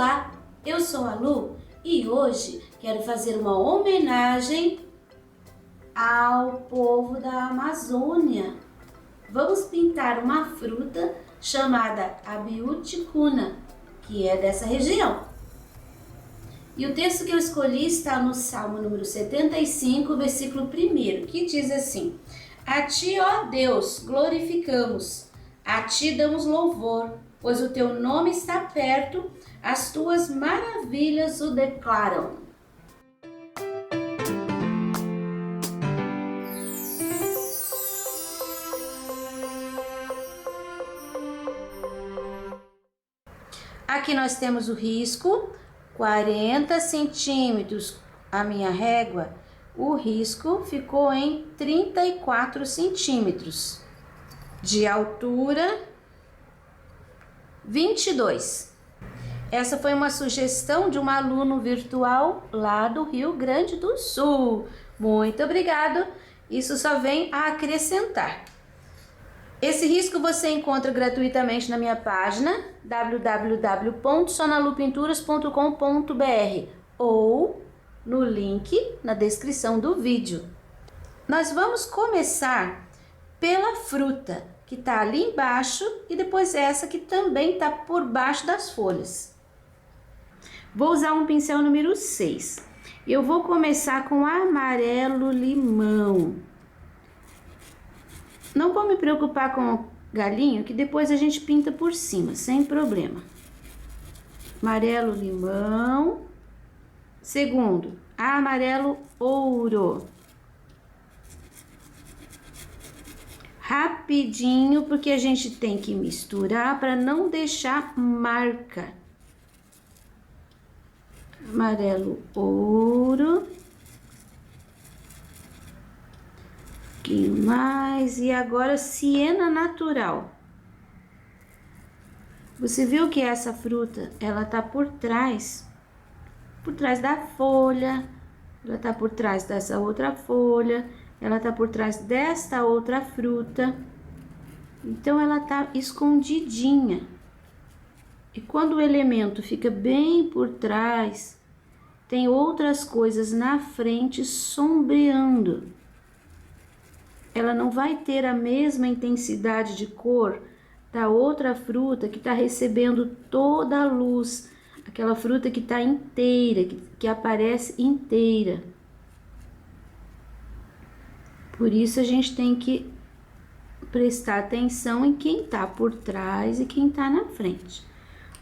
Olá, eu sou a Lu e hoje quero fazer uma homenagem ao povo da Amazônia. Vamos pintar uma fruta chamada abiuticuna, que é dessa região. E o texto que eu escolhi está no Salmo número 75, versículo 1, que diz assim: A ti, ó Deus, glorificamos, a ti damos louvor, pois o teu nome está perto, as tuas maravilhas o declaram. Aqui nós temos o risco, 40 centímetros, a minha régua, o risco ficou em 34 centímetros. De altura, 22. Essa foi uma sugestão de um aluno virtual lá do Rio Grande do Sul. Muito obrigado, isso só vem a acrescentar. Esse risco você encontra gratuitamente na minha página www.sonalupinturas.com.br ou no link na descrição do vídeo. Nós vamos começar pela fruta que está ali embaixo e depois essa que também está por baixo das folhas. Vou usar um pincel número 6. Eu vou começar com amarelo limão. Não vou me preocupar com o galinho, que depois a gente pinta por cima, sem problema. Amarelo limão. Segundo, amarelo ouro. Rapidinho, porque a gente tem que misturar para não deixar marca. Amarelo ouro. Um pouquinho mais. E agora siena natural. Você viu que essa fruta, ela tá por trás da folha, ela tá por trás dessa outra folha, ela tá por trás desta outra fruta. Então ela tá escondidinha. E quando o elemento fica bem por trás, tem outras coisas na frente sombreando. Ela não vai ter a mesma intensidade de cor da outra fruta que está recebendo toda a luz, aquela fruta que está inteira, que aparece inteira. Por isso a gente tem que prestar atenção em quem está por trás e quem está na frente.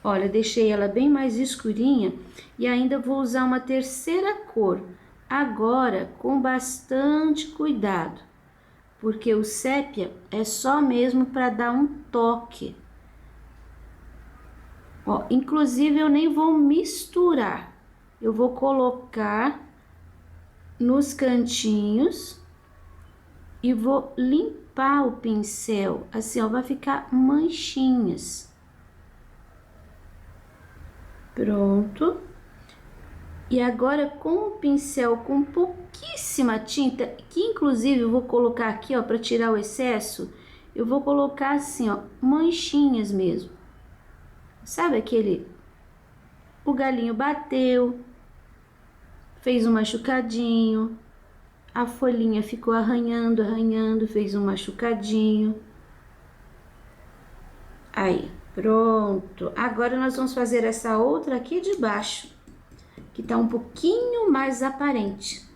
Olha, deixei ela bem mais escurinha e ainda vou usar uma terceira cor, agora com bastante cuidado. Porque o sépia é só mesmo para dar um toque. Ó, inclusive eu nem vou misturar. Eu vou colocar nos cantinhos e vou limpar o pincel. Assim, ó, vai ficar manchinhas. Pronto. E agora com o pincel com pouquíssima tinta, que inclusive eu vou colocar aqui, ó, para tirar o excesso, eu vou colocar assim, ó, manchinhas mesmo. Sabe aquele, o galinho bateu, fez um machucadinho, a folhinha ficou arranhando, fez um machucadinho. Aí, pronto. Agora nós vamos fazer essa outra aqui de baixo, que tá um pouquinho mais aparente.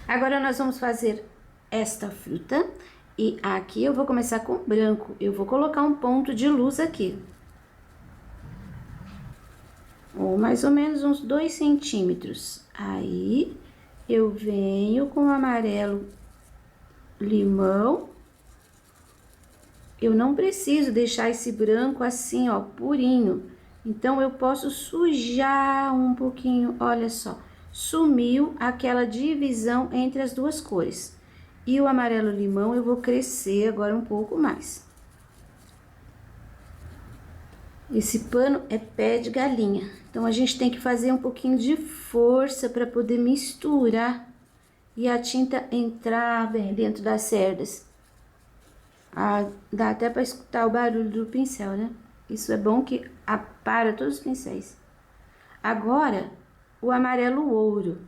Agora nós vamos fazer esta fruta e aqui eu vou começar com branco. Eu vou colocar um ponto de luz aqui. Ou mais ou menos uns 2 centímetros. Aí eu venho com o amarelo limão. Eu não preciso deixar esse branco assim, ó, purinho. Então, eu posso sujar um pouquinho, olha só, sumiu aquela divisão entre as duas cores. E o amarelo limão eu vou crescer agora um pouco mais. Esse pano é pé de galinha, então a gente tem que fazer um pouquinho de força para poder misturar e a tinta entrar bem dentro das cerdas. Ah, dá até para escutar o barulho do pincel, né? Isso é bom que para todos os pincéis. Agora, o amarelo ouro.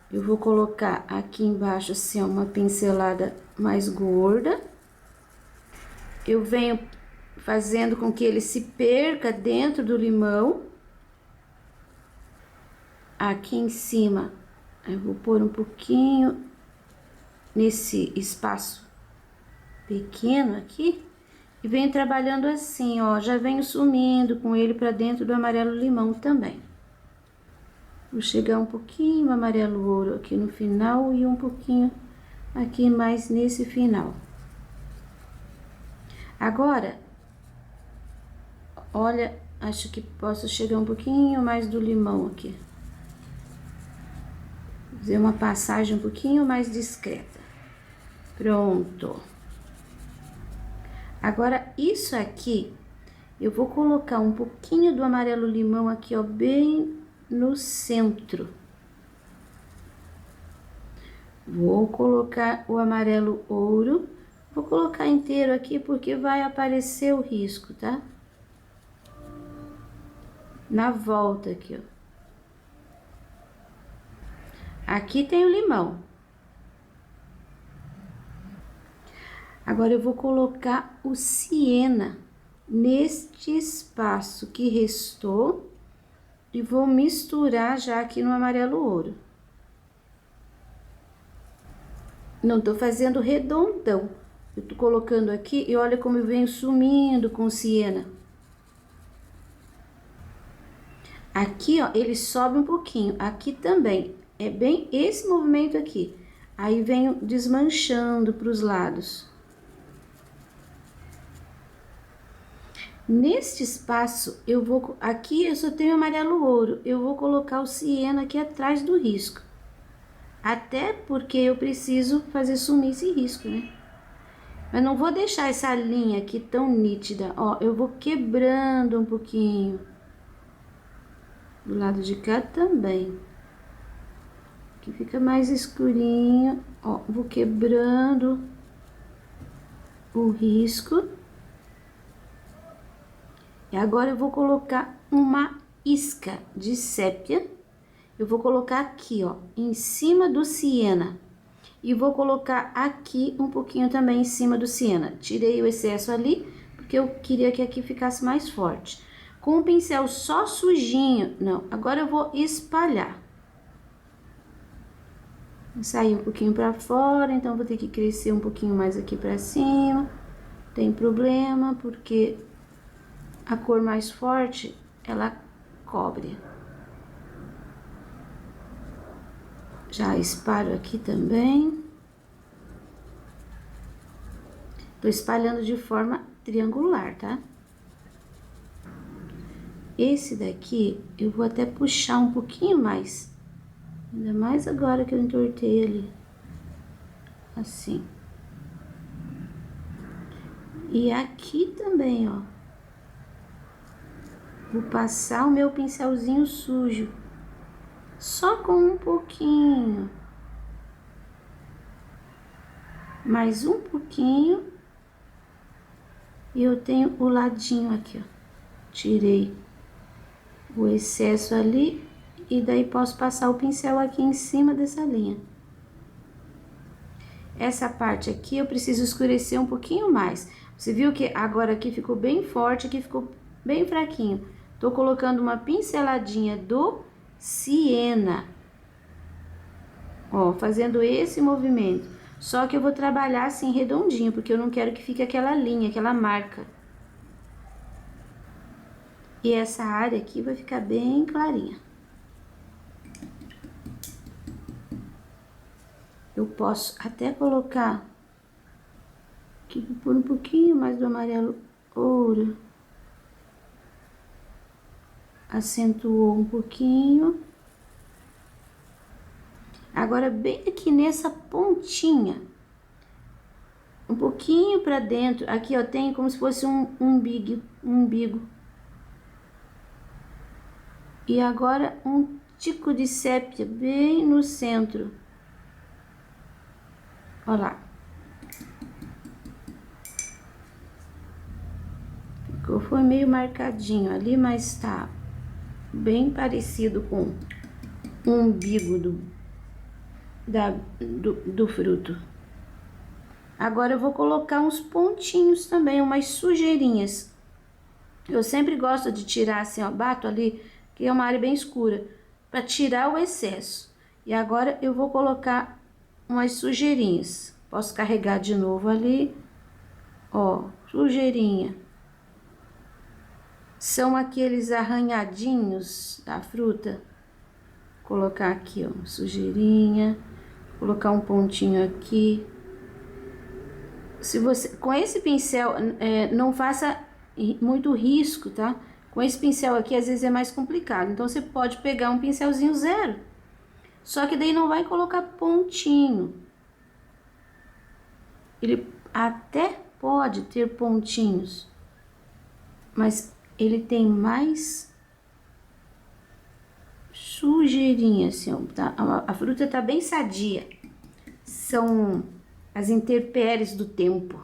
Eu vou colocar aqui embaixo, assim, ó, uma pincelada mais gorda. Eu venho fazendo com que ele se perca dentro do limão. Aqui em cima, eu vou pôr um pouquinho nesse espaço pequeno aqui. E venho trabalhando assim, ó, já venho sumindo com ele pra dentro do amarelo limão também. Vou chegar um pouquinho amarelo ouro aqui no final e um pouquinho aqui mais nesse final. Agora, olha, acho que posso chegar um pouquinho mais do limão aqui. Fazer uma passagem um pouquinho mais discreta. Pronto. Agora, isso aqui, eu vou colocar um pouquinho do amarelo limão aqui, ó, bem no centro. Vou colocar o amarelo ouro. Vou colocar inteiro aqui porque vai aparecer o risco, tá? Na volta aqui, ó. Aqui tem o limão. Agora, eu vou colocar o siena neste espaço que restou e vou misturar já aqui no amarelo ouro. Não tô fazendo redondão. Eu tô colocando aqui e olha como eu venho sumindo com o siena. Aqui, ó, ele sobe um pouquinho. Aqui também. É bem esse movimento aqui. Aí venho desmanchando para os lados. Neste espaço, eu vou... Aqui eu só tenho amarelo ouro. Eu vou colocar o siena aqui atrás do risco. Até porque eu preciso fazer sumir esse risco, né? Mas não vou deixar essa linha aqui tão nítida. Ó, eu vou quebrando um pouquinho. Do lado de cá também. Aqui fica mais escurinho. Ó, vou quebrando o risco. E agora eu vou colocar uma isca de sépia. Eu vou colocar aqui, ó, em cima do siena. E vou colocar aqui um pouquinho também em cima do siena. Tirei o excesso ali, porque eu queria que aqui ficasse mais forte. Com o pincel só sujinho, não, agora eu vou espalhar. Sair um pouquinho pra fora, então vou ter que crescer um pouquinho mais aqui pra cima. Tem problema, porque a cor mais forte, ela cobre. Já espalho aqui também. Tô espalhando de forma triangular, tá? Esse daqui, eu vou até puxar um pouquinho mais. Ainda mais agora que eu entortei ali. Assim. E aqui também, ó. Vou passar o meu pincelzinho sujo. Só com um pouquinho. Mais um pouquinho. E eu tenho o ladinho aqui, ó. Tirei o excesso ali. E daí posso passar o pincel aqui em cima dessa linha. Essa parte aqui eu preciso escurecer um pouquinho mais. Você viu que agora aqui ficou bem forte, aqui ficou bem fraquinho. Tô colocando uma pinceladinha do siena. Ó, fazendo esse movimento. Só que eu vou trabalhar assim redondinho, porque eu não quero que fique aquela linha, aquela marca. E essa área aqui vai ficar bem clarinha. Eu posso até colocar aqui por um pouquinho mais do amarelo ouro. Acentuou um pouquinho. Agora, bem aqui nessa pontinha, um pouquinho pra dentro, aqui ó, tem como se fosse um umbigo. E agora, um tico de sépia bem no centro. Olha lá. Ficou foi meio marcadinho ali, mas tá bem parecido com o umbigo do fruto. Agora eu vou colocar uns pontinhos também, umas sujeirinhas. Eu sempre gosto de tirar assim, ó, bato ali, que é uma área bem escura, para tirar o excesso. E agora eu vou colocar umas sujeirinhas. Posso carregar de novo ali, ó, sujeirinha. São aqueles arranhadinhos da fruta. Vou colocar aqui, ó, sujeirinha, colocar um pontinho aqui. Se você, com esse pincel, não faça muito risco, tá? Com esse pincel aqui, às vezes é mais complicado. Então, você pode pegar um pincelzinho zero. Só que daí não vai colocar pontinho. Ele até pode ter pontinhos, mas ele tem mais sujeirinha, assim, ó, tá? A fruta tá bem sadia. São as intempéries do tempo.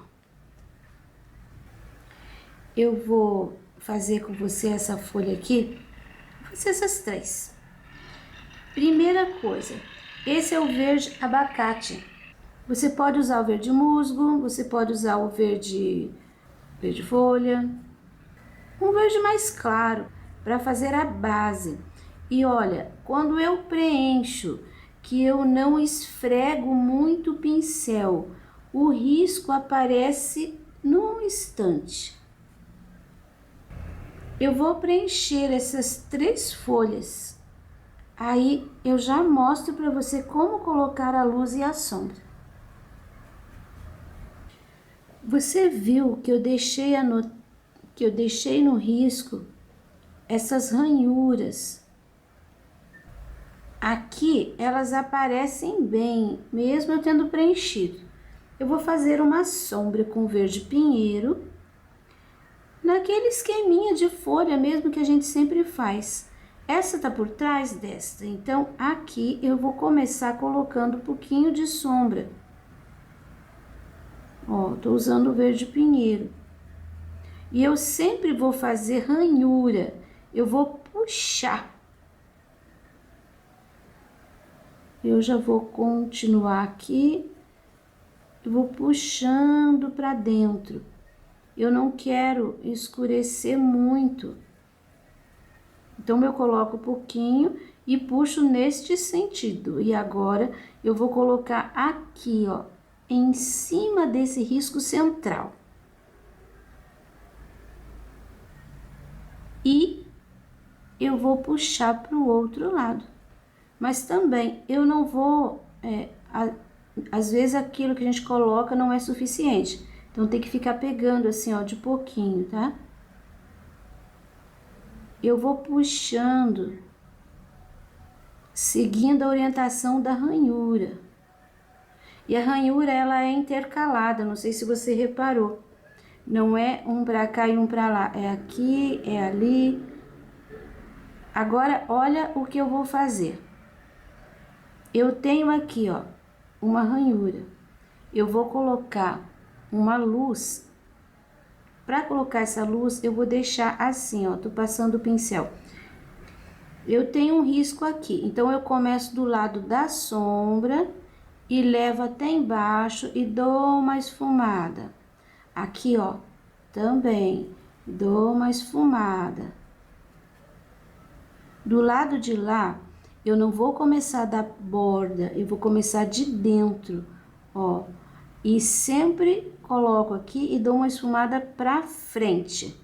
Eu vou fazer com você essa folha aqui, vou fazer essas três. Primeira coisa, esse é o verde abacate. Você pode usar o verde musgo, você pode usar o verde folha, um verde mais claro para fazer a base. E olha, quando eu preencho, que eu não esfrego muito o pincel, o risco aparece num instante. Eu vou preencher essas três folhas. Aí eu já mostro para você como colocar a luz e a sombra. Você viu que eu deixei no risco essas ranhuras. Aqui elas aparecem bem, mesmo eu tendo preenchido. Eu vou fazer uma sombra com verde pinheiro, naquele esqueminha de folha mesmo que a gente sempre faz. Essa tá por trás desta, então aqui eu vou começar colocando um pouquinho de sombra. Ó, tô usando o verde pinheiro. E eu sempre vou fazer ranhura, eu vou puxar. Eu já vou continuar aqui, eu vou puxando para dentro. Eu não quero escurecer muito. Então, eu coloco um pouquinho e puxo neste sentido. E agora, eu vou colocar aqui, ó, em cima desse risco central. E eu vou puxar para o outro lado. Mas também, eu não vou... às vezes, aquilo que a gente coloca não é suficiente. Então, tem que ficar pegando assim, ó, de pouquinho, tá? Eu vou puxando, seguindo a orientação da ranhura. E a ranhura, ela é intercalada, não sei se você reparou. Não é um pra cá e um pra lá, é aqui, é ali. Agora, olha o que eu vou fazer. Eu tenho aqui, ó, uma ranhura. Eu vou colocar uma luz. Para colocar essa luz, eu vou deixar assim, ó, tô passando o pincel. Eu tenho um risco aqui, então eu começo do lado da sombra e levo até embaixo e dou uma esfumada. Aqui, ó, também dou uma esfumada. Do lado de lá, eu não vou começar da borda, eu vou começar de dentro, ó. E sempre coloco aqui e dou uma esfumada pra frente.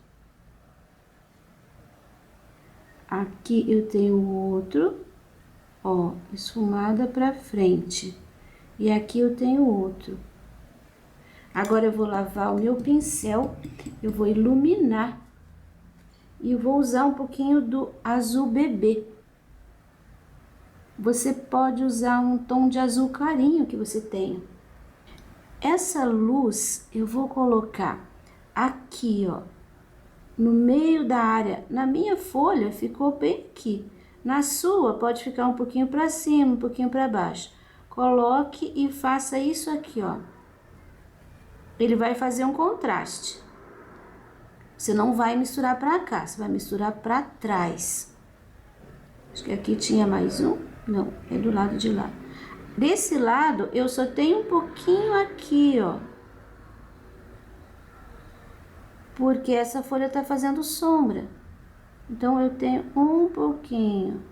Aqui eu tenho outro, ó, esfumada pra frente. E aqui eu tenho outro. Agora eu vou lavar o meu pincel, eu vou iluminar. E eu vou usar um pouquinho do azul bebê. Você pode usar um tom de azul clarinho que você tenha. Essa luz eu vou colocar aqui, ó, no meio da área. Na minha folha ficou bem aqui. Na sua pode ficar um pouquinho para cima, um pouquinho para baixo. Coloque e faça isso aqui, ó. Ele vai fazer um contraste. Você não vai misturar pra cá, você vai misturar pra trás. Acho que aqui tinha mais um. Não, é do lado de lá. Desse lado, eu só tenho um pouquinho aqui, ó. Porque essa folha tá fazendo sombra. Então, eu tenho um pouquinho.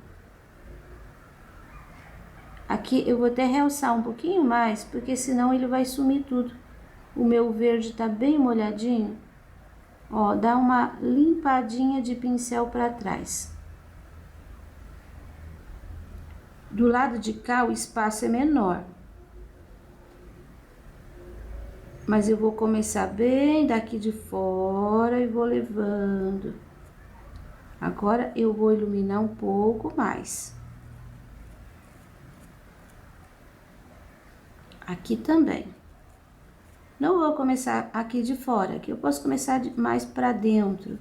Aqui, eu vou até realçar um pouquinho mais, porque senão ele vai sumir tudo. O meu verde tá bem molhadinho. Ó, dá uma limpadinha de pincel pra trás. Do lado de cá, o espaço é menor. Mas eu vou começar bem daqui de fora e vou levando. Agora, eu vou iluminar um pouco mais. Aqui também. Não vou começar aqui de fora, aqui eu posso começar mais pra dentro.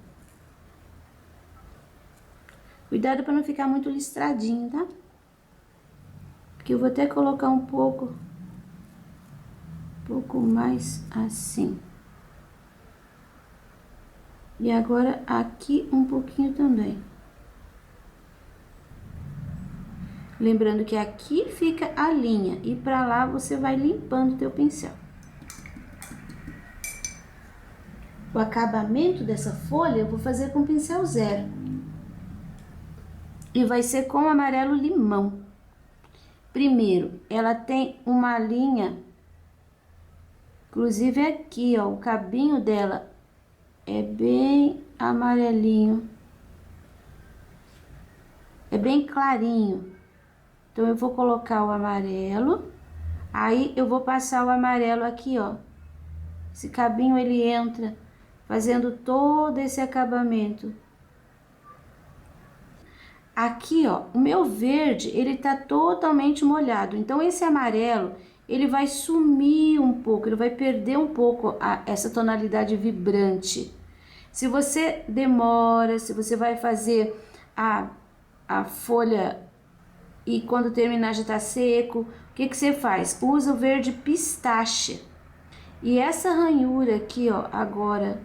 Cuidado para não ficar muito listradinho, tá? Porque eu vou até colocar um pouco mais assim. E agora aqui um pouquinho também. Lembrando que aqui fica a linha e pra lá você vai limpando o teu pincel. O acabamento dessa folha eu vou fazer com pincel zero. E vai ser com amarelo limão. Primeiro, ela tem uma linha, inclusive aqui, ó, o cabinho dela é bem amarelinho. É bem clarinho. Então, eu vou colocar o amarelo, aí eu vou passar o amarelo aqui, ó. Esse cabinho, ele entra fazendo todo esse acabamento. Aqui, ó, o meu verde, ele tá totalmente molhado. Então, esse amarelo, ele vai sumir um pouco, ele vai perder um pouco essa tonalidade vibrante. Se você demora, se você vai fazer a folha e quando terminar já tá seco, o que que você faz? Usa o verde pistache. E essa ranhura aqui, ó, agora,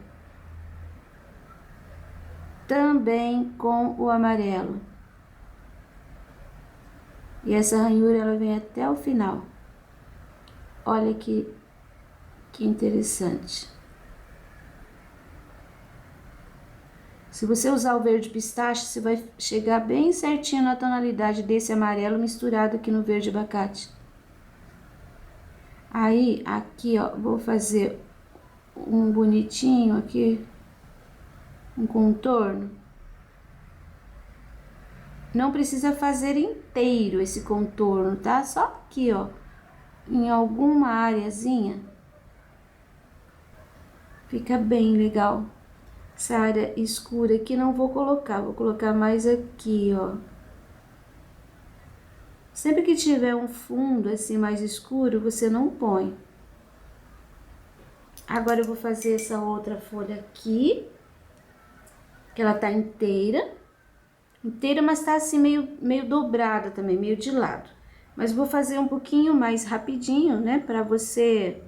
também com o amarelo. E essa ranhura, ela vem até o final. Olha que interessante. Se você usar o verde pistache, você vai chegar bem certinho na tonalidade desse amarelo misturado aqui no verde abacate. Aí, aqui, ó, vou fazer um bonitinho aqui, um contorno. Não precisa fazer inteiro esse contorno, tá? Só aqui, ó, em alguma areazinha. Fica bem legal. Essa área escura aqui não vou colocar mais aqui, ó. Sempre que tiver um fundo assim mais escuro, você não põe. Agora eu vou fazer essa outra folha aqui, que ela tá inteira, mas tá assim meio dobrada também, meio de lado. Mas vou fazer um pouquinho mais rapidinho, né, para você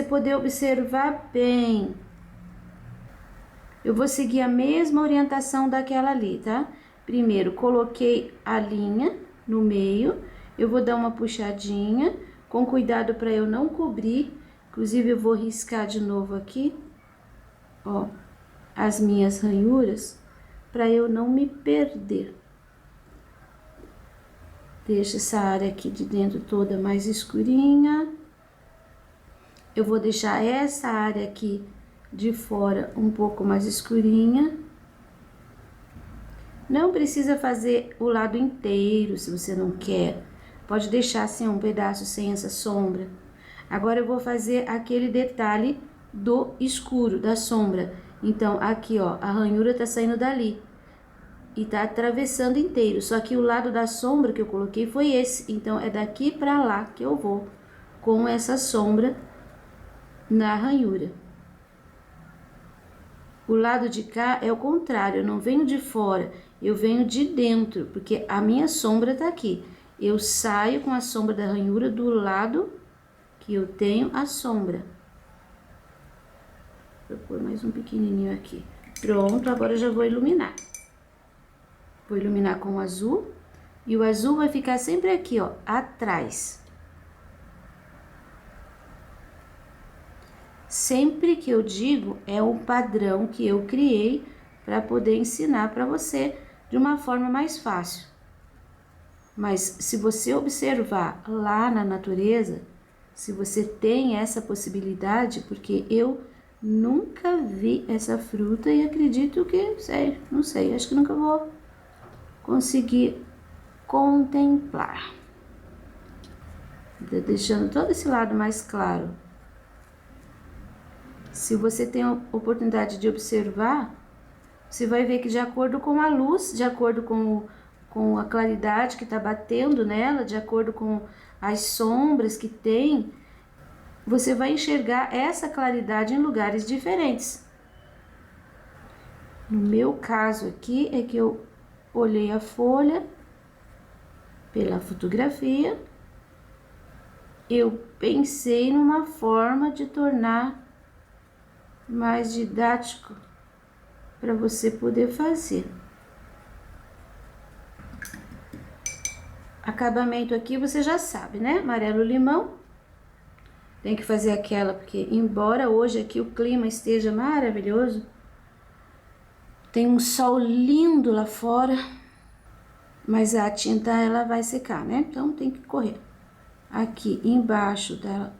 poder observar bem. Eu vou seguir a mesma orientação daquela ali, tá? Primeiro, coloquei a linha no meio, eu vou dar uma puxadinha, com cuidado para eu não cobrir. Inclusive, eu vou riscar de novo aqui, ó, as minhas ranhuras, para eu não me perder. Deixa essa área aqui de dentro toda mais escurinha. Eu vou deixar essa área aqui de fora um pouco mais escurinha. Não precisa fazer o lado inteiro, se você não quer. Pode deixar assim um pedaço sem essa sombra. Agora eu vou fazer aquele detalhe do escuro, da sombra. Então, aqui, ó, a ranhura tá saindo dali e tá atravessando inteiro. Só que o lado da sombra que eu coloquei foi esse. Então, é daqui pra lá que eu vou com essa sombra na ranhura. O lado de cá é o contrário, eu não venho de fora, eu venho de dentro, porque a minha sombra tá aqui. Eu saio com a sombra da ranhura do lado que eu tenho a sombra. Vou pôr mais um pequenininho aqui. Pronto, agora eu já vou iluminar. Vou iluminar com o azul. E o azul vai ficar sempre aqui, ó, atrás. Sempre que eu digo, é o padrão que eu criei para poder ensinar para você de uma forma mais fácil. Mas se você observar lá na natureza, se você tem essa possibilidade, porque eu nunca vi essa fruta e acredito que, não sei, acho que nunca vou conseguir contemplar. Deixando todo esse lado mais claro. Se você tem a oportunidade de observar, você vai ver que de acordo com a luz, de acordo com a claridade que está batendo nela, de acordo com as sombras que tem, você vai enxergar essa claridade em lugares diferentes. No meu caso aqui, é que eu olhei a folha pela fotografia, eu pensei numa forma de tornar mais didático para você poder fazer. Acabamento aqui você já sabe, né? Amarelo limão. Tem que fazer aquela, porque embora hoje aqui o clima esteja maravilhoso, tem um sol lindo lá fora, mas a tinta ela vai secar, né? Então tem que correr. Aqui embaixo da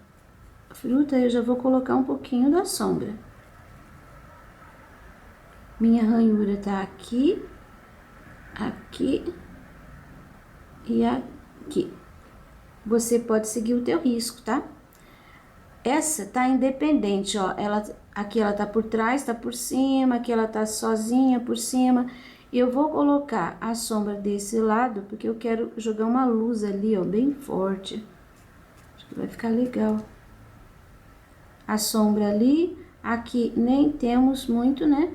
fruta eu já vou colocar um pouquinho da sombra. Minha ranhura tá aqui, aqui e aqui. Você pode seguir o teu risco, tá? Essa tá independente, ó. Aqui ela tá por trás, tá por cima, aqui ela tá sozinha por cima. E eu vou colocar a sombra desse lado, porque eu quero jogar uma luz ali, ó, bem forte. Acho que vai ficar legal. A sombra ali, aqui nem temos muito, né?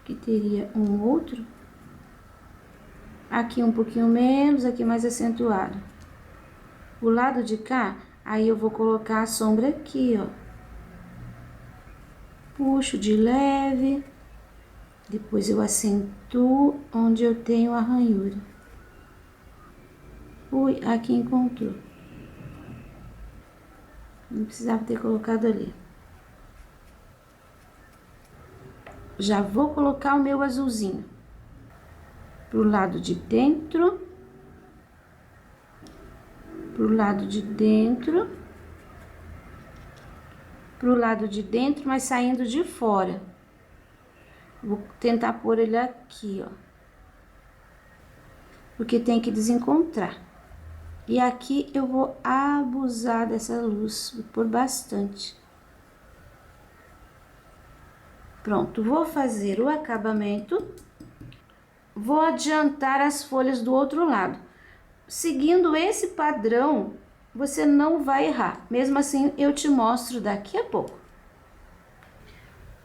Que teria um outro. Aqui um pouquinho menos, aqui mais acentuado. O lado de cá, aí eu vou colocar a sombra aqui, ó. Puxo de leve. Depois eu acentuo onde eu tenho a ranhura. Ui, aqui encontrou. Não precisava ter colocado ali. Já vou colocar o meu azulzinho pro lado de dentro, pro lado de dentro, pro lado de dentro, mas saindo de fora. Vou tentar pôr ele aqui, ó, porque tem que desencontrar. E aqui eu vou abusar dessa luz, vou pôr bastante. Pronto, vou fazer o acabamento, vou adiantar as folhas do outro lado. Seguindo esse padrão, você não vai errar. Mesmo assim, eu te mostro daqui a pouco.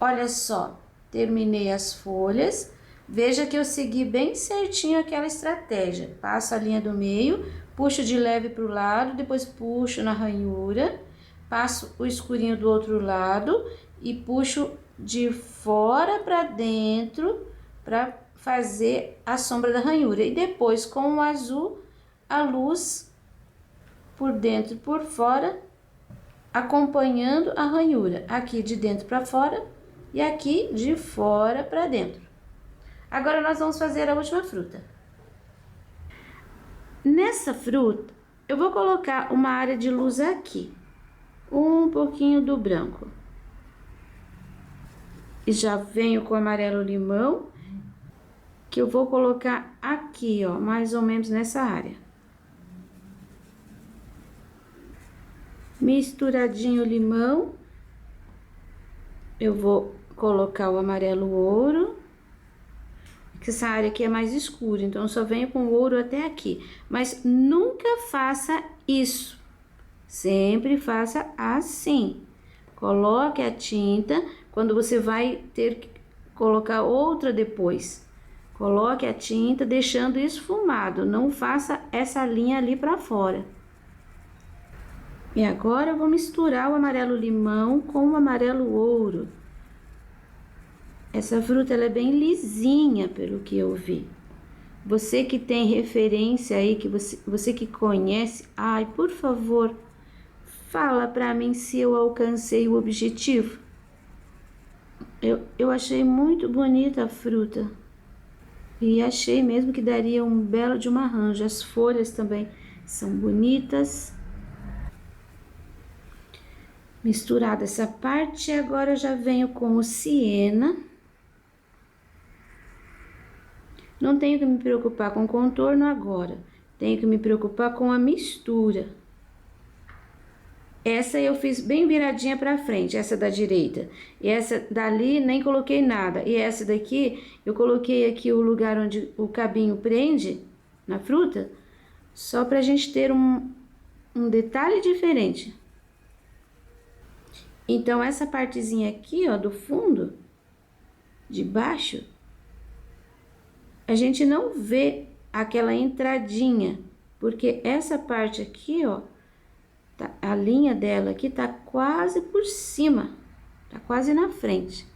Olha só, terminei as folhas. Veja que eu segui bem certinho aquela estratégia. Passo a linha do meio, puxo de leve para o lado, depois puxo na ranhura, passo o escurinho do outro lado e puxo de fora para dentro para fazer a sombra da ranhura. E depois, com o azul, a luz por dentro e por fora, acompanhando a ranhura. Aqui de dentro para fora e aqui de fora para dentro. Agora, nós vamos fazer a última fruta. Nessa fruta, eu vou colocar uma área de luz aqui. Um pouquinho do branco. E já venho com o amarelo limão, que eu vou colocar aqui, ó, mais ou menos nessa área. Misturadinho o limão, eu vou colocar o amarelo ouro, que essa área aqui é mais escura, então eu só venho com o ouro até aqui. Mas nunca faça isso, sempre faça assim. Coloque a tinta, quando você vai ter que colocar outra depois. Coloque a tinta deixando esfumado, não faça essa linha ali para fora. E agora eu vou misturar o amarelo limão com o amarelo ouro. Essa fruta ela é bem lisinha, pelo que eu vi. Você que tem referência aí, que você que conhece, ai, por favor, fala para mim se eu alcancei o objetivo. Eu achei muito bonita a fruta. E achei mesmo que daria um belo de um arranjo. As folhas também são bonitas. Misturada essa parte, agora eu já venho com o siena. Não tenho que me preocupar com o contorno agora. Tenho que me preocupar com a mistura. Essa eu fiz bem viradinha para frente, essa da direita. E essa dali nem coloquei nada. E essa daqui, eu coloquei aqui o lugar onde o cabinho prende na fruta, só pra gente ter um detalhe diferente. Então, essa partezinha aqui, ó, do fundo, de baixo, a gente não vê aquela entradinha, porque essa parte aqui, ó, a linha dela aqui tá quase por cima, tá quase na frente.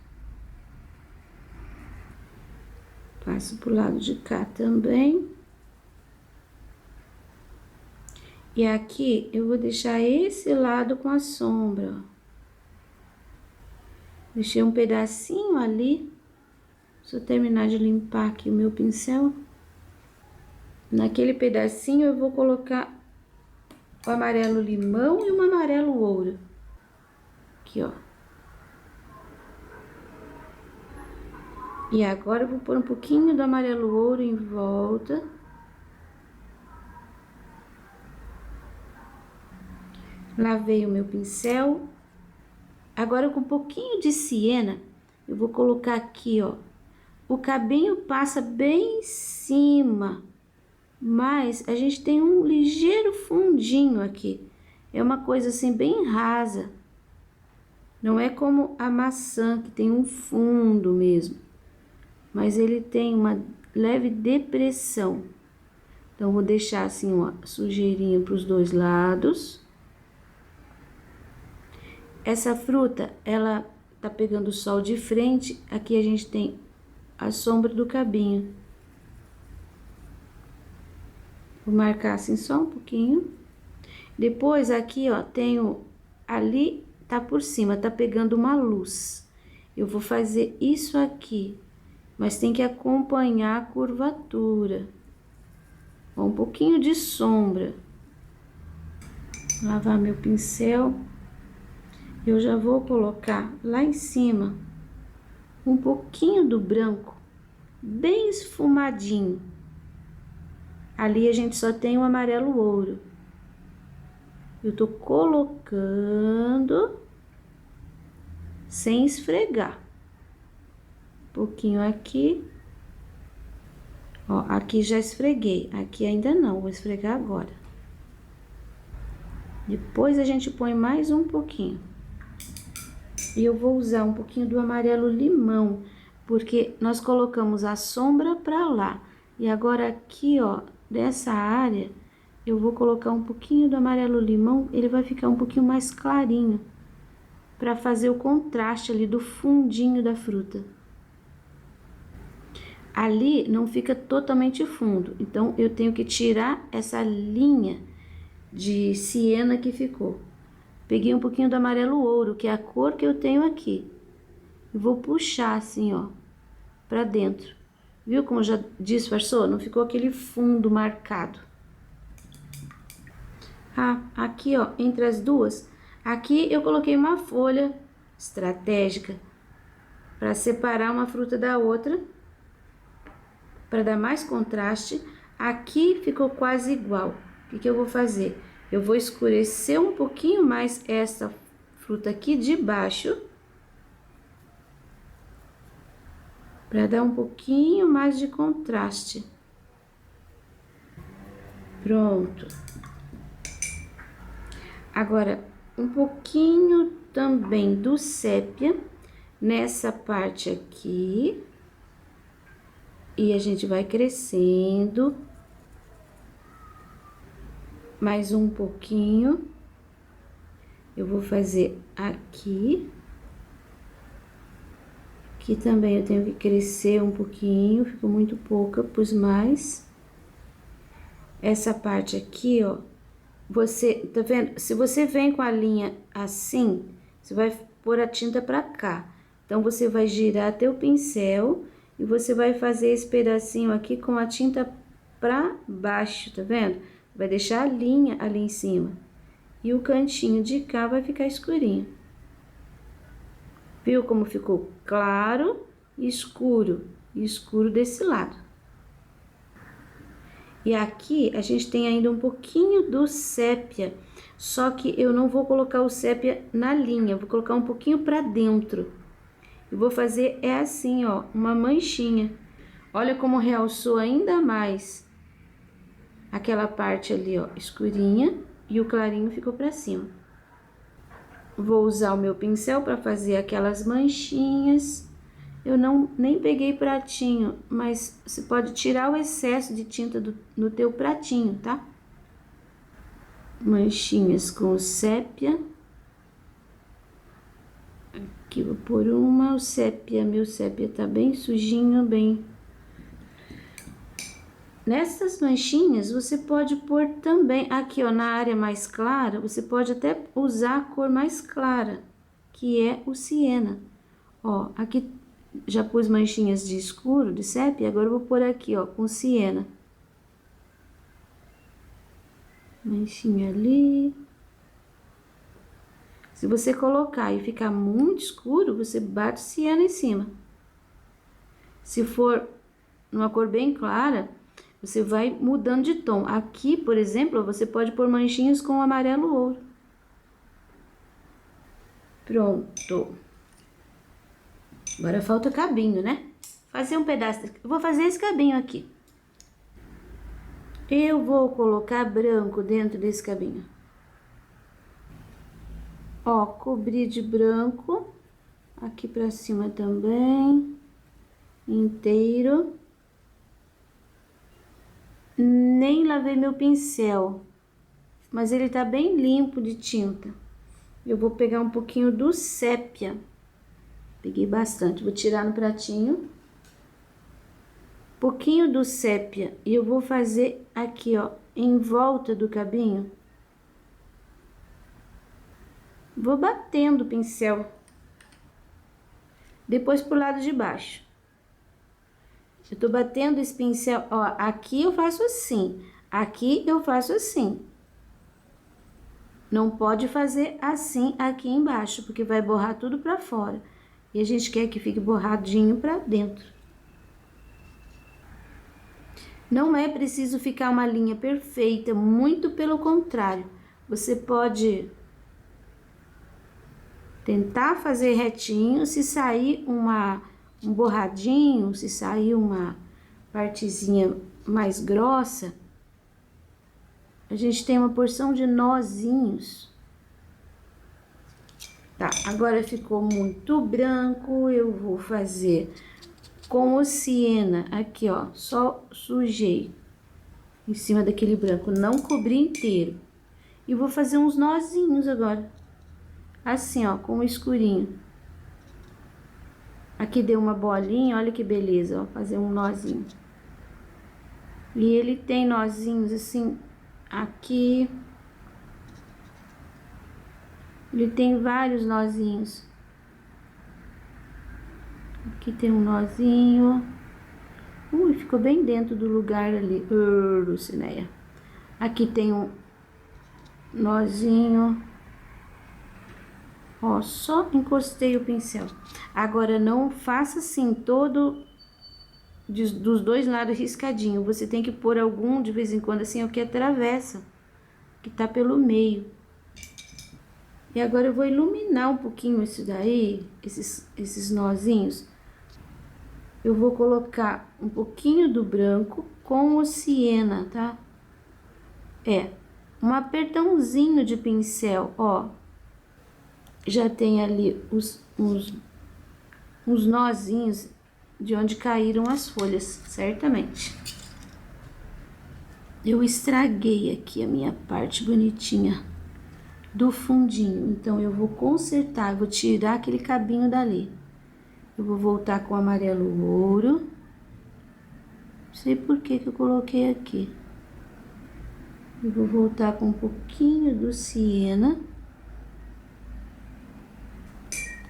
Passo pro lado de cá também. E aqui eu vou deixar esse lado com a sombra, ó. Deixei um pedacinho ali. Se eu terminar de limpar aqui o meu pincel, naquele pedacinho eu vou colocar o amarelo limão e o amarelo ouro. Aqui, ó. E agora eu vou pôr um pouquinho do amarelo ouro em volta. Lavei o meu pincel. Agora com um pouquinho de siena, eu vou colocar aqui, ó. O cabinho passa bem em cima, mas a gente tem um ligeiro fundinho aqui. É uma coisa assim bem rasa. Não é como a maçã, que tem um fundo mesmo, mas ele tem uma leve depressão. Então, vou deixar assim, ó, sujeirinha para os dois lados. Essa fruta, ela tá pegando o sol de frente. Aqui a gente tem a sombra do cabinho. Vou marcar assim só um pouquinho. Depois, aqui, ó, tenho ali, tá por cima, tá pegando uma luz. Eu vou fazer isso aqui, mas tem que acompanhar a curvatura. Ó, um pouquinho de sombra. Lavar meu pincel. Eu já vou colocar lá em cima um pouquinho do branco, bem esfumadinho. Ali a gente só tem o amarelo ouro. Eu tô colocando sem esfregar. Um pouquinho aqui. Ó, aqui já esfreguei, aqui ainda não, vou esfregar agora. Depois a gente põe mais um pouquinho. E eu vou usar um pouquinho do amarelo limão, porque nós colocamos a sombra pra lá. E agora aqui, ó, dessa área, eu vou colocar um pouquinho do amarelo limão, ele vai ficar um pouquinho mais clarinho, pra fazer o contraste ali do fundinho da fruta. Ali não fica totalmente fundo, então eu tenho que tirar essa linha de siena que ficou. Peguei um pouquinho do amarelo ouro, que é a cor que eu tenho aqui. E vou puxar assim, ó, pra dentro. Viu como já disfarçou? Não ficou aquele fundo marcado. Ah, aqui, ó, entre as duas, aqui eu coloquei uma folha estratégica para separar uma fruta da outra, para dar mais contraste. Aqui ficou quase igual. O que eu vou fazer? Eu vou escurecer um pouquinho mais essa fruta aqui de baixo, para dar um pouquinho mais de contraste. Pronto. Agora, um pouquinho também do sépia nessa parte aqui. E a gente vai crescendo. Mais um pouquinho. Eu vou fazer aqui. Aqui também eu tenho que crescer um pouquinho, ficou muito pouca, pus mais. Essa parte aqui, ó, você, tá vendo? Se você vem com a linha assim, você vai pôr a tinta pra cá. Então, você vai girar teu pincel e você vai fazer esse pedacinho aqui com a tinta pra baixo, tá vendo? Vai deixar a linha ali em cima. E o cantinho de cá vai ficar escurinho. Viu como ficou claro e escuro desse lado. E aqui a gente tem ainda um pouquinho do sépia, só que eu não vou colocar o sépia na linha, vou colocar um pouquinho pra dentro. E vou fazer assim, ó, uma manchinha. Olha como realçou ainda mais aquela parte ali, ó, escurinha, e o clarinho ficou pra cima. Vou usar o meu pincel para fazer aquelas manchinhas. Eu nem peguei pratinho, mas você pode tirar o excesso de tinta no teu pratinho, tá? Manchinhas com sépia. Aqui vou pôr uma, o sépia, meu sépia tá bem sujinho, bem. Nessas manchinhas, você pode pôr também, aqui ó, na área mais clara, você pode até usar a cor mais clara, que é o siena. Ó, aqui já pus manchinhas de escuro, de sépia, agora eu vou pôr aqui, ó, com siena. Manchinha ali. Se você colocar e ficar muito escuro, você bate siena em cima. Se for numa cor bem clara, você vai mudando de tom. Aqui, por exemplo, você pode pôr manchinhas com amarelo ouro. Pronto. Agora falta cabinho, né? Fazer um pedaço. Eu vou fazer esse cabinho aqui. Eu vou colocar branco dentro desse cabinho. Ó, cobri de branco. Aqui pra cima também. Inteiro. Nem lavei meu pincel, mas ele tá bem limpo de tinta. Eu vou pegar um pouquinho do sépia. Peguei bastante, vou tirar no pratinho. Pouquinho do sépia e eu vou fazer aqui, ó, em volta do cabinho. Vou batendo o pincel. Depois pro lado de baixo. Eu tô batendo esse pincel, ó, aqui eu faço assim, aqui eu faço assim. Não pode fazer assim aqui embaixo, porque vai borrar tudo pra fora. E a gente quer que fique borradinho pra dentro. Não é preciso ficar uma linha perfeita, muito pelo contrário. Você pode tentar fazer retinho, se sair um borradinho, se sair uma partezinha mais grossa, a gente tem uma porção de nozinhos. Tá, agora ficou muito branco, eu vou fazer com o siena, aqui ó, só sujei em cima daquele branco, não cobri inteiro. E vou fazer uns nozinhos agora, assim ó, com o escurinho. Aqui deu uma bolinha, olha que beleza, ó, fazer um nozinho. E ele tem nozinhos assim, aqui. Ele tem vários nozinhos. Aqui tem um nozinho. Ui, ficou bem dentro do lugar ali, Lucinéia. Aqui tem um nozinho. Ó, só encostei o pincel. Agora, não faça assim, todo dos dois lados riscadinho. Você tem que pôr algum, de vez em quando, assim, o que atravessa, que tá pelo meio. E agora eu vou iluminar um pouquinho isso daí, esses nozinhos. Eu vou colocar um pouquinho do branco com o siena, tá? É, um apertãozinho de pincel, ó. Já tem ali uns nozinhos de onde caíram as folhas, certamente. Eu estraguei aqui a minha parte bonitinha do fundinho. Então, eu vou consertar, eu vou tirar aquele cabinho dali. Eu vou voltar com o amarelo ouro. Não sei por que eu coloquei aqui. Eu vou voltar com um pouquinho do siena.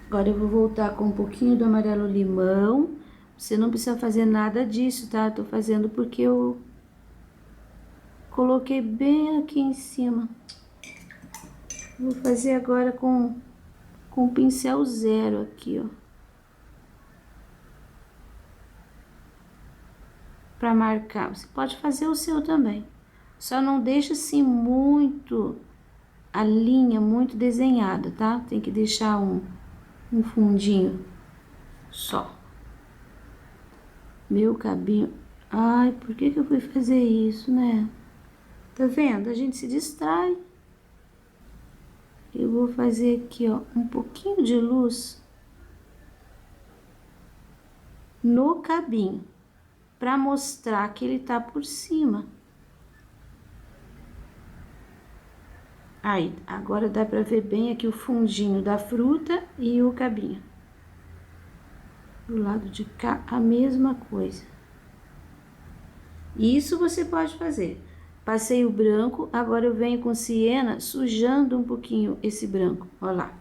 Agora, eu vou voltar com um pouquinho do amarelo limão. Você não precisa fazer nada disso, tá? Eu tô fazendo porque eu coloquei bem aqui em cima. Vou fazer agora com pincel zero aqui, ó. Pra marcar. Você pode fazer o seu também. Só não deixa assim muito, a linha muito desenhada, tá? Tem que deixar um fundinho só. Meu cabinho. Ai, por que eu fui fazer isso, né? Tá vendo? A gente se distrai. Eu vou fazer aqui, ó, um pouquinho de luz no cabinho, pra mostrar que ele tá por cima. Aí, agora dá pra ver bem aqui o fundinho da fruta e o cabinho. Do lado de cá, a mesma coisa. Isso você pode fazer. Passei o branco, agora eu venho com siena sujando um pouquinho esse branco, ó lá.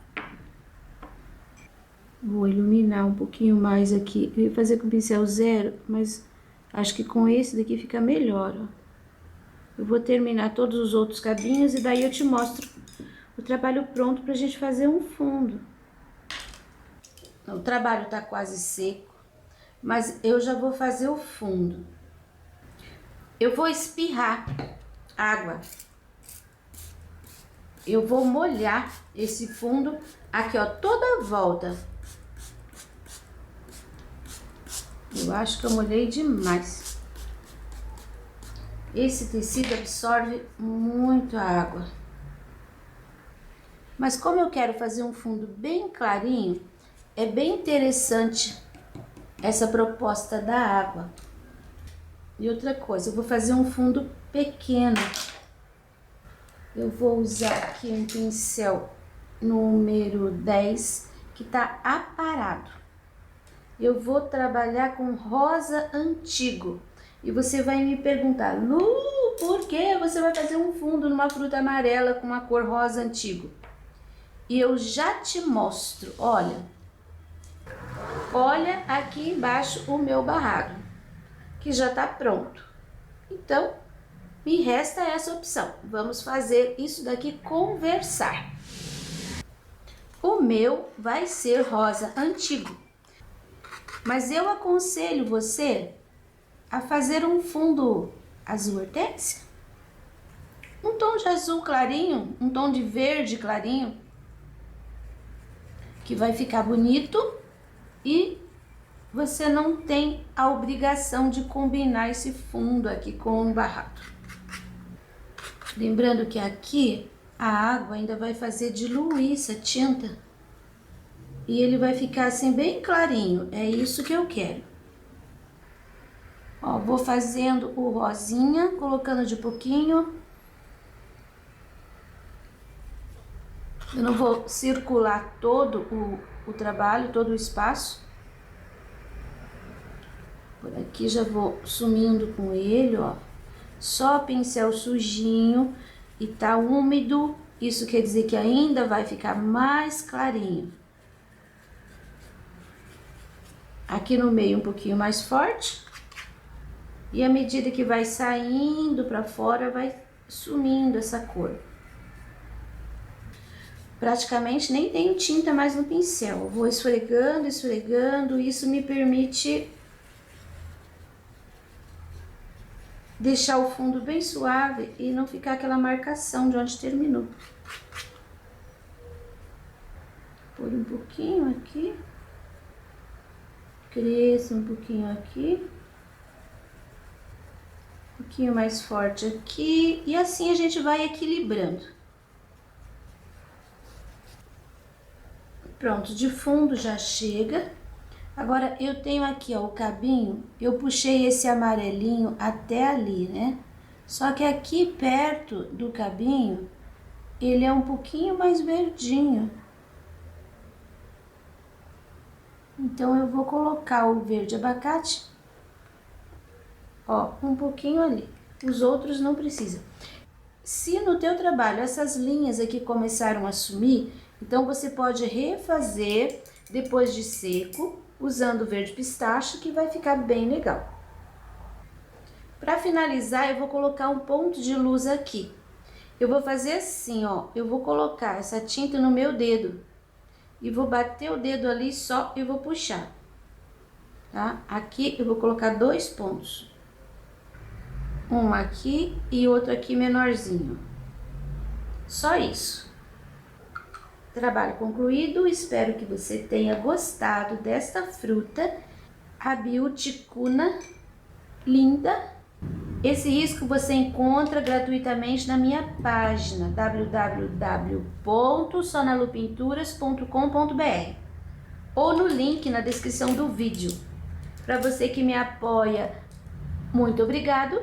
Vou iluminar um pouquinho mais aqui. Eu ia fazer com pincel zero, mas acho que com esse daqui fica melhor, ó. Eu vou terminar todos os outros cabinhos e daí eu te mostro o trabalho pronto pra gente fazer um fundo. O trabalho tá quase seco, mas eu já vou fazer o fundo. Eu vou espirrar água. Eu vou molhar esse fundo aqui, ó, toda a volta. Eu acho que eu molhei demais. Esse tecido absorve muito a água. Mas como eu quero fazer um fundo bem clarinho, é bem interessante essa proposta da água. E outra coisa, eu vou fazer um fundo pequeno. Eu vou usar aqui um pincel número 10, que tá aparado. Eu vou trabalhar com rosa antigo. E você vai me perguntar, Lu, por que você vai fazer um fundo numa fruta amarela com uma cor rosa antigo? E eu já te mostro, olha. Olha aqui embaixo o meu barrado, que já tá pronto. Então, me resta essa opção. Vamos fazer isso daqui conversar. O meu vai ser rosa antigo. Mas eu aconselho você a fazer um fundo azul hortênsia. Um tom de azul clarinho, um tom de verde clarinho, que vai ficar bonito e você não tem a obrigação de combinar esse fundo aqui com o barrado. Lembrando que aqui a água ainda vai fazer diluir essa tinta e ele vai ficar assim bem clarinho, é isso que eu quero. Ó, vou fazendo o rosinha, colocando de pouquinho. Eu não vou circular todo o trabalho, todo o espaço. Por aqui já vou sumindo com ele, ó. Só pincel sujinho e tá úmido, isso quer dizer que ainda vai ficar mais clarinho. Aqui no meio um pouquinho mais forte. E à medida que vai saindo pra fora, vai sumindo essa cor. Praticamente nem tenho tinta mais no pincel. Eu vou esfregando, esfregando, isso me permite deixar o fundo bem suave e não ficar aquela marcação de onde terminou. Por um pouquinho aqui. Cresça um pouquinho aqui. Um pouquinho mais forte aqui. E assim a gente vai equilibrando. Pronto, de fundo já chega. Agora, eu tenho aqui, ó, o cabinho, eu puxei esse amarelinho até ali, né? Só que aqui perto do cabinho, ele é um pouquinho mais verdinho. Então, eu vou colocar o verde abacate, ó, um pouquinho ali. Os outros não precisam. Se no teu trabalho essas linhas aqui começaram a sumir, então você pode refazer depois de seco, usando verde pistache, que vai ficar bem legal. Para finalizar, eu vou colocar um ponto de luz aqui. Eu vou fazer assim, ó, eu vou colocar essa tinta no meu dedo e vou bater o dedo ali só e vou puxar, tá? Aqui eu vou colocar 2 pontos. Um aqui e outro aqui menorzinho. Só isso. Trabalho concluído, espero que você tenha gostado desta fruta, a Biuticuna, linda. Esse risco você encontra gratuitamente na minha página www.sonalupinturas.com.br ou no link na descrição do vídeo. Para você que me apoia, muito obrigado